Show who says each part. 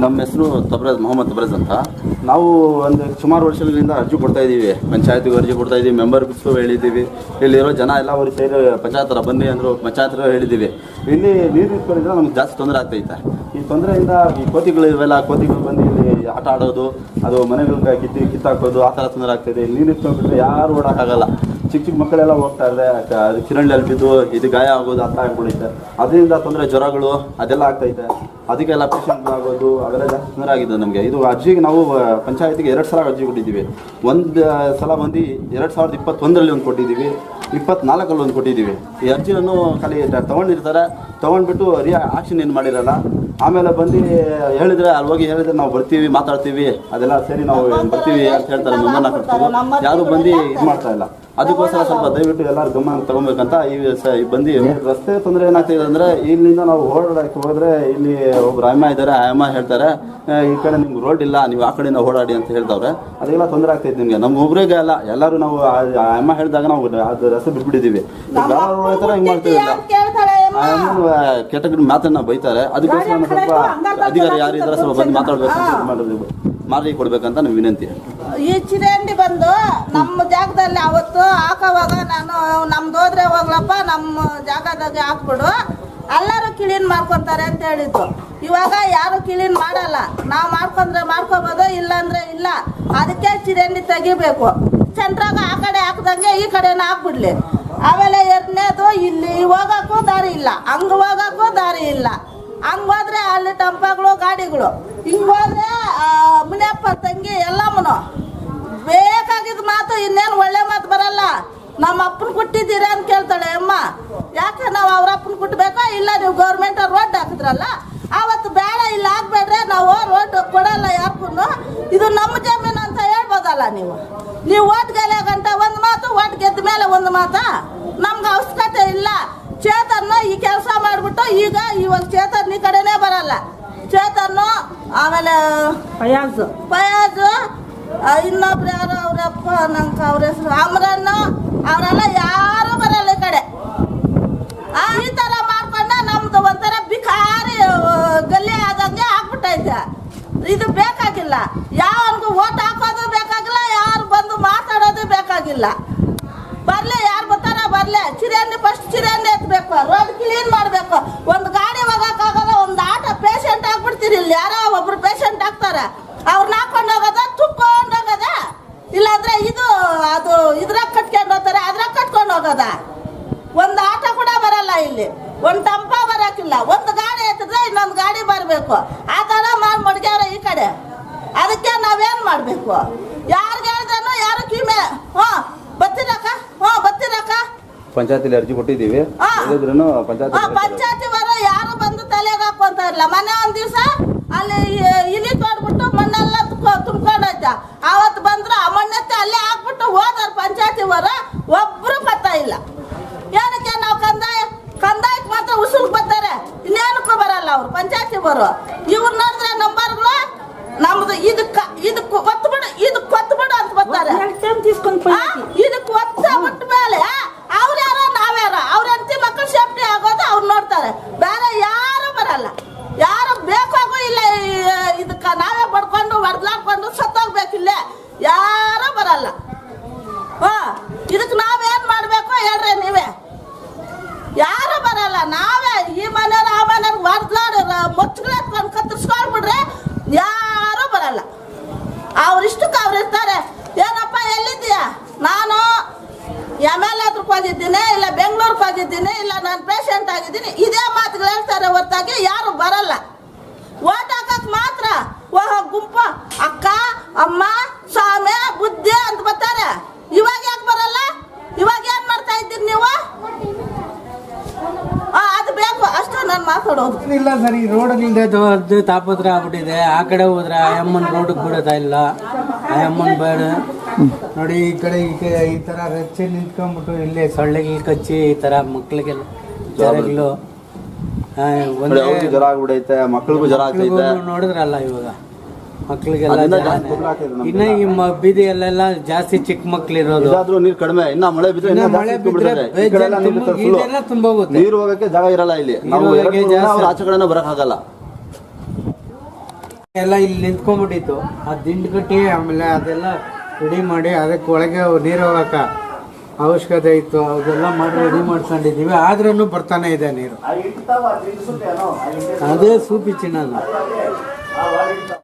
Speaker 1: ನಮ್ಮ ಹೆಸರು ಮೊಹಮ್ಮದ್ ತಬ್ರೇಜ್ ಅಂತ. ನಾವು ಒಂದು ಸುಮಾರು ವರ್ಷಗಳಿಂದ ಅರ್ಜಿ ಕೊಡ್ತಾ ಇದ್ದೀವಿ, ಪಂಚಾಯತಿಗೆ ಅರ್ಜಿ ಕೊಡ್ತಾ ಇದ್ದೀವಿ, ಮೆಂಬರ್ಸ್ಗೂ ಹೇಳಿದ್ದೀವಿ. ಇಲ್ಲಿರೋ ಜನ ಎಲ್ಲ ಅವ್ರು ಸೇರಿ ಪಂಚಾಯತ್ ಹತ್ರ ಬನ್ನಿ ಅಂದರು, ಪಂಚಾಯತ್ ಹೇಳಿದ್ದೀವಿ. ಇಲ್ಲಿ ನೀರು ಇಟ್ಕೊಂಡಿದ್ರೆ ನಮ್ಗೆ ಜಾಸ್ತಿ ತೊಂದರೆ ಆಗ್ತೈತೆ. ಈ ತೊಂದರೆಯಿಂದ ಈ ಕೋತಿಗಳು ಇವೆಲ್ಲ ಕೋತಿಗಳು ಬಂದು ಇಲ್ಲಿ ಆಟ ಆಡೋದು, ಅದು ಮನೆಗಳಿಗೆ ಕಿತ್ತಾಕೋದು, ಆ ಥರ ತೊಂದರೆ ಆಗ್ತಾಯಿದೆ. ಇಲ್ಲಿ ನೀರು ಇಟ್ಕೊಂಡ್ಬಿಟ್ರೆ ಯಾರು ಓಡೋಕ್ಕಾಗಲ್ಲ. ಚಿಕ್ಕ ಚಿಕ್ಕ ಮಕ್ಕಳೆಲ್ಲ ಹೋಗ್ತಾ ಇದ್ದಾರೆ, ಅದು ಕಿರಣಲ್ಲಿ ಬಿದ್ದು ಇದು ಗಾಯ ಆಗೋದು ಆ ಥರ ಆಗ್ಬಿಡುತ್ತೆ. ಅದರಿಂದ ತೊಂದರೆ, ಜ್ವರಗಳು ಅದೆಲ್ಲ ಆಗ್ತೈತೆ. ಅದಕ್ಕೆಲ್ಲ ಪೇಷಂಟ್ಗಳಾಗೋದು ಅವೆಲ್ಲ ಜಾಸ್ತಿ ತೊಂದರೆ ಆಗಿದೆ ನಮಗೆ. ಇದು ಅರ್ಜಿಗೆ ನಾವು ಪಂಚಾಯತಿಗೆ 2 ಸಲ ಅರ್ಜಿ ಕೊಟ್ಟಿದ್ದೀವಿ. ಒಂದು ಸಲ ಬಂದು 2021ರಲ್ಲಿ ಒಂದು ಕೊಟ್ಟಿದ್ದೀವಿ, 24ರಲ್ಲಿ ಒಂದು ಕೊಟ್ಟಿದ್ದೀವಿ. ಈ ಅರ್ಜಿಯನ್ನು ಖಾಲಿ ತೊಗೊಂಡಿರ್ತಾರೆ, ತೊಗೊಂಡ್ಬಿಟ್ಟು ಆಕ್ಷನ್ ಏನು ಮಾಡಿರಲ್ಲ. ಆಮೇಲೆ ಬಂದು ಹೇಳಿದ್ರೆ ಅಲ್ಲಿ ಹೋಗಿ ಹೇಳಿದ್ರೆ ನಾವು ಬರ್ತೀವಿ, ಮಾತಾಡ್ತೀವಿ, ಅದೆಲ್ಲ ಸರಿ ನಾವು ಬರ್ತೀವಿ ಅಂತ ಹೇಳ್ತಾರೆ. ಮೆಂಬರ್ನ ಕಟ್ತೀವಿ, ಯಾರು ಬಂದು ಇದು ಮಾಡ್ತಾ ಇಲ್ಲ. ಅದಕ್ಕೋಸ್ಕರ ಸ್ವಲ್ಪ ದಯವಿಟ್ಟು ಎಲ್ಲರೂ ಗಮನ ತಗೊಬೇಕಂತ ಈ ಬಂದು ರಸ್ತೆ ತೊಂದರೆ ಏನಾಗ್ತಿದೆ ಅಂದರೆ, ಇಲ್ಲಿಂದ ನಾವು ಓಡಾಡಕ್ಕೆ ಹೋದರೆ ಇಲ್ಲಿ ಒಬ್ರು ಅಮ್ಮ ಇದ್ದಾರೆ, ಆ ಅಮ್ಮ ಹೇಳ್ತಾರೆ ಈ ಕಡೆ ನಿಮ್ಗೆ ರೋಡ್ ಇಲ್ಲ, ನೀವು ಆ ಕಡೆಯಿಂದ ಓಡಾಡಿ ಅಂತ ಹೇಳ್ತವ್ರೆ. ಅದೆಲ್ಲ ತೊಂದರೆ ಆಗ್ತೈತೆ ನಿಮಗೆ. ನಮ್ಮ ಒಬ್ರಿಗೆ ಅಲ್ಲ, ಎಲ್ಲರೂ ನಾವು ಆ ಅಮ್ಮ ಹೇಳಿದಾಗ ನಾವು ಅದು ರಸ್ತೆ ಬಿಟ್ಬಿಟ್ಟಿದ್ದೀವಿ. ಥರ ಹಿಂಗೆ ಮಾಡ್ತೀವಿಲ್ಲ, ಆ ಅಮ್ಮನ ಕೆಟ್ಟ ಮಾತನ್ನ ಬೈತಾರೆ. ಅದಕ್ಕೋಸ್ಕರ ಸ್ವಲ್ಪ ಅಧಿಕಾರಿ ಯಾರು ಇದ್ದಾರೆ ಸ್ವಲ್ಪ ಬಂದು ಮಾತಾಡಬೇಕು, ಮಾರಿ ಕೊಡ್ಬೇಕಂತ ನಾವು ವಿನಂತಿ.
Speaker 2: ಈ ಚಿರಂಡಿ ಬಂದು ನಮ್ಮ ಜಾಗದಲ್ಲಿ ಅವತ್ತು ಹಾಕೋವಾಗ ನಾನು ನಮ್ದು ಹೋದ್ರೆ ಹೋಗ್ಲಪ್ಪ, ನಮ್ಮ ಜಾಗದಾಗ ಹಾಕ್ಬಿಡು, ಎಲ್ಲರೂ ಕ್ಲೀನ್ ಮಾಡ್ಕೊತಾರೆ ಅಂತ ಹೇಳಿದ್ದು. ಇವಾಗ ಯಾರು ಕ್ಲೀನ್ ಮಾಡಲ್ಲ. ನಾವು ಮಾಡ್ಕೊಂಡ್ರೆ ಮಾಡ್ಕೋಬೋದು, ಇಲ್ಲಾಂದ್ರೆ ಇಲ್ಲ. ಅದಕ್ಕೆ ಚಿರಂಡಿ ತೆಗಿಬೇಕು. ಸೆಂಟ್ರಾಗ ಆ ಕಡೆ ಹಾಕ್ದಂಗೆ ಈ ಕಡೆನ ಹಾಕ್ಬಿಡ್ಲಿ. ಆಮೇಲೆ ಎರಡನೇದು, ಇಲ್ಲಿ ಹೋಗಕ್ಕೂ ದಾರಿ ಇಲ್ಲ, ಹಂಗೆ ಹೋಗಕ್ಕೂ ದಾರಿ ಇಲ್ಲ. ಹಂಗೆ ಹೋದ್ರೆ ಅಲ್ಲಿ ಟಂಪಗಳು, ಗಾಡಿಗಳು, ಹಿಂಗೆ ಹೋದ್ರೆ ಮುನಿಯಪ್ಪ ತಂಗಿ ಎಲ್ಲಮ್ಮನು ಬೇಕಾಗಿದ್ದ ಮಾತು, ಇನ್ನೇನು ಒಳ್ಳೆ ಮಾತು ಬರಲ್ಲ. ನಮ್ಮ ಅಪ್ಪನ ಕೊಟ್ಟಿದ್ದೀರ ಅಂತ ಕೇಳ್ತಾಳೆ ಅಮ್ಮ. ಯಾಕೆ ನಾವು ಅವ್ರ ಅಪ್ಪನ ಕೊಟ್ಟಬೇಕೋ? ಇಲ್ಲ, ನೀವು ಗೌರ್ಮೆಂಟ್ ರೋಡ್ ಹಾಕಿದ್ರಲ್ಲ ಅವತ್ತು, ಬೇಡ ಇಲ್ಲ ಹಾಕ್ಬೇಡ್ರೆ ನಾವು ರೋಡ್ ಕೊಡಲ್ಲ ಯಾರ್ಗೂ, ಇದು ನಮ್ಮ ಜಮೀನು ಅಂತ ಹೇಳ್ಬೋದಲ್ಲ. ನೀವು ಓಟ್ ಗೆಲೆ ಗಂಟ ಒಂದು ಮಾತು, ಓಟ್ ಗೆದ್ದ ಮೇಲೆ ಒಂದು ಮಾತಾ? ನಮ್ಗೆ ಅವಶ್ಯಕತೆ ಇಲ್ಲ. ಚೇತನ್ ಈ ಕೆಲಸ ಮಾಡಿಬಿಟ್ಟು ಇವಾಗ ಚೇತನ್ ಈ ಕಡೆನೇ ಬರಲ್ಲ. ಚೇತನ್, ಆಮೇಲೆ ಫಯಾಜು, ಇನ್ನೊಬ್ರು ಯಾರು ಅವ್ರಪ್ಪ, ನಂಗೆ ಅವ್ರ ಹೆಸರು ಅಮ್ರನ್ನು, ಅವರೆಲ್ಲ ಯಾರು ಬರಲ್ಲ ಈ ಕಡೆ. ಈ ತರ ಮಾಡ್ಕೊಂಡ ನಮ್ದು ಒಂಥರ ಬಿಕಾರಿ ಗಲ್ಲಿ ಆದಂಗೆ ಆಗ್ಬಿಟ್ಟೈತೆ. ಇದು ಬೇಕಾಗಿಲ್ಲ. ಯಾವನ್ಗೂ ಓಟ್ ಹಾಕೋದು ಬೇಕಾಗಿಲ್ಲ, ಯಾರು ಬಂದು ಮಾತಾಡೋದು ಬೇಕಾಗಿಲ್ಲ. ಬರ್ಲಿ, ಯಾರು ಬರ್ತಾರ ಬರ್ಲಿ. ಚಿರಂಡಿ ಫಸ್ಟ್ ಚಿರಂಡಿ ಎತ್ತಬೇಕು, ರೋಡ್ ಕ್ಲೀನ್ ಮಾಡಬೇಕು. ಒಂದು ಗಾಡಿ ಹೋಗಕ್ಕಾಗಲ್ಲ, ಒಂದು ಆಟೋ ಪೇಷಂಟ್ ಆಗ್ಬಿಡ್ತೀರಿ. ಇಲ್ಲಿ ಯಾರೋ ಒಬ್ರು ಪೇಷಂಟ್ ಆಗ್ತಾರೆ, ಅವ್ರನ್ನ ಹಾಕೊಂಡು ಹೋಗೋದ, ತುಕ್ಕೊಂಡು ಹೋಗೋದ, ಇಲ್ಲಾಂದ್ರೆ ಅದು ಇದ್ರಾಗ ಕಟ್ಕೊಂಡು ಹೋಗ್ತಾರೆ, ಅದ್ರಾಗ ಕಟ್ಕೊಂಡು ಹೋಗೋದ. ಒಂದು ಆಟೋ ಕೂಡ ಬರಲ್ಲ ಇಲ್ಲಿ, ಒಂದು ಟಂಪ ಬರೋಕ್ಕಿಲ್ಲ. ಒಂದು ಗಾಡಿ ಎತ್ತಿದ್ರೆ ಇನ್ನೊಂದು ಗಾಡಿ ಬರಬೇಕು. ಆ ಥರ ಮಾಡಿ ಮಡ್ಗ್ಯಾರ ಈ ಕಡೆ. ಅದಕ್ಕೆ ನಾವೇನು ಮಾಡಬೇಕು? ಯಾರಿಗೆ ಹೇಳಿದ್ರೂ ಯಾರು ಕಿಮೆ ಬರ್ತೀರಕ್ಕ, ಬರ್ತೀರಕ್ಕ.
Speaker 1: ಪಂಚಾಯತಿಲಿ ಅರ್ಜಿ ಕೊಟ್ಟಿದ್ದೀವಿ,
Speaker 2: ಪಂಚಾಯತಿವರು ಯಾರು ಬಂದು ತಲೆಗೆ ಹಾಕೊಂತ ಇಲ್ಲ. ಮೊನ್ನೆ ಒಂದ್ ದಿವಸ ಅಲ್ಲಿ ಇಲಿ ತೋಡ್ಬಿಟ್ಟು ಮಣ್ಣೆಲ್ಲ ತುಂಬ್ಕೊಂಡೈತೆ. ಅವತ್ತು ಬಂದ್ರು ಆ ಮಣ್ಣೆತ್ತಿ ಅಲ್ಲೇ ಹಾಕ್ಬಿಟ್ಟು ಹೋದಾರ ಪಂಚಾಯತಿವರು. ಒಬ್ರು ಬರ್ತಾ ಇಲ್ಲ. ಏನಕ್ಕೆ? ನಾವು ಕಂದಾಯಕ್ಕೆ ಮಾತ್ರ ಉಸುಲ್ಗೆ ಬರ್ತಾರೆ, ಇನ್ನೇನಕ್ಕೂ ಬರಲ್ಲ ಅವ್ರು ಪಂಚಾಯತಿವರು. ಇವ್ರು ನೋಡಿದ್ರೆ ನಂಬರ್ಗಳು ನಮ್ದು ಇದಕ್ಕೆ ಕೊತ್ಬಿಡು ಅಂತ ಬರ್ತಾರೆ. ಇದಕ್ಕೆ ಒತ್ತ ಬಿಟ್ಟ ಮೇಲೆ ಅವ್ರು ಯಾರೋ ನಾವ್ಯಾರೋ, ಅವ್ರ ಹೆಂಡತಿ ಮಕ್ಕಳು ಸೇಫ್ಟಿ ಆಗೋದು ಅವ್ರು ನೋಡ್ತಾರೆ. ಬೇರೆ ಯಾರು ಬರಲ್ಲ, ಯಾರು ಬೇಕಾಗೂ ಇಲ್ಲ. ಇದಕ್ಕೆ ನಾವೇ ಬಡ್ಕೊಂಡು ಹೊಡ್ಲಾಡ್ಕೊಂಡು ಸತ್ತೋಗ್ಬೇಕಿಲ್ಲ, ಯಾರು ಬರಲ್ಲ. ಇದಕ್ಕೆ ನಾವೇನ್ ಮಾಡ್ಬೇಕು ಹೇಳ್ರಿ ನೀವೇ? ಯಾರು ಬರಲ್ಲ. ನಾವೇ ಈ ಮನೆಯವ್ರು ಆ ಮನೆಯವ್ರು ಹೊಡ್ಲಾಡಿ ಮೊಚ್ಚಗಳು ಎತ್ಕೊಂಡು ಕತ್ತರಿಸ್ಕೊಂಡ್ಬಿಡ್ರೆ ಯಾರು ಬರಲ್ಲ. ಅವ್ರಿಷ್ಟಕ್ಕೆ ಅವ್ರು ಇರ್ತಾರೆ. ಏನಪ್ಪ ಎಲ್ಲಿದ್ದೀಯಾ? ನಾನು MLA ಹತ್ರಕ್ಕೆ ಹೋಗಿದ್ದೀನಿ, ಇಲ್ಲ ಬೆಂಗಳೂರಿಗೆ ಹೋಗಿದ್ದೀನಿ, ಇಲ್ಲ ನಾನು ಪೇಷಂಟ್ ಆಗಿದ್ದೀನಿ, ಇದೇ ಮಾತುಗಳು ಹೇಳ್ತಾರೆ ಹೊರತಾಗಿ ಯಾರು ಬರಲ್ಲ. ಓಟ್ ಹಾಕಕ್ ಮಾತ್ರ ಗುಂಪು ಅಕ್ಕ, ಅಮ್ಮ, ಸ್ವಾಮಿ, ಬುದ್ಧಿ ಅಂತ ಬರ್ತಾರೆ. ಇವಾಗ ಯಾಕೆ ಬರಲ್ಲ? ಇವಾಗ ಏನ್ ಮಾಡ್ತಾ ಇದ್ದೀರಿ ನೀವು? ಅದು ಬೇಕು ಅಷ್ಟೇ ನಾನು ಮಾತಾಡೋದು.
Speaker 3: ಇಲ್ಲ ಸರ್, ಈ ರೋಡ್ಗಳಿಂದ ಅದು ತಾಪತ್ರ ಆಗ್ಬಿಟ್ಟಿದೆ. ಆ ಕಡೆ ಹೋದ್ರೆ ಆ ಅಮ್ಮನ ರೋಡಿಗೆ ಬಿಡೋದಾ ಇಲ್ಲ, ಆ ಅಮ್ಮನ ಬೇಡ ನೋಡಿ. ಈ ಕಡೆ ಈ ತರ ರಚ್ಚೆ ನಿಂತ್ಕೊಂಡ್ಬಿಟ್ಟು ಇಲ್ಲೇ ಸೊಳ್ಳೆಗಳು ಕಚ್ಚಿ ಈ ತರ ಮಕ್ಳಿಗೆಲ್ಲ ಜ್ವರಗಳು,
Speaker 1: ಜ್ವರ ಆಗ್ಬಿಡೈತೆ, ಮಕ್ಳಿಗೂ ಜ್ವರ ಆಗ್ತೈತೆ.
Speaker 3: ನೋಡಿದ್ರಲ್ಲ ಇವಾಗ ಮಕ್ಳಿಗೆಲ್ಲ. ಇನ್ನ ಈ ಬೀದಿಯಲ್ಲೆಲ್ಲ ಜಾಸ್ತಿ ಚಿಕ್ಕ ಮಕ್ಳು ಇರೋದು.
Speaker 1: ನೀರು ಕಡಿಮೆ, ಇನ್ನ ಮಳೆ ಬಿದ್ರೆ
Speaker 3: ತುಂಬೋಗುತ್ತೆ.
Speaker 1: ನೀರು ಹೋಗಕ್ಕೆ ಜಾಗ ಇರಲ್ಲ ಇಲ್ಲಿ. ನಾವು ಆಚೆ ಕಡೆನೂ ಬರಕ್ ಆಗಲ್ಲ.
Speaker 3: ಎಲ್ಲ ಇಲ್ಲಿ ನಿಂತ್ಕೊಂಡ್ಬಿಟ್ಟಿತ್ತು. ಆ ದಿಂಡು ಕಟ್ಟಿ ಆಮೇಲೆ ಅದೆಲ್ಲ ರೆಡಿ ಮಾಡಿ ಅದಕ್ಕೆ ಒಳಗೆ ನೀರು ಹೋಗಕ್ಕ ಅವಶ್ಯಕತೆ ಇತ್ತು. ಅದೆಲ್ಲ ಮಾಡಿ ರೆಡಿ ಮಾಡ್ಕೊಂಡಿದ್ದೀವಿ. ಆದ್ರೂ ಬರ್ತಾನೆ ಇದೆ ನೀರು. ಅದೇ ಸೂಪಿ ಚಿನ್ನ.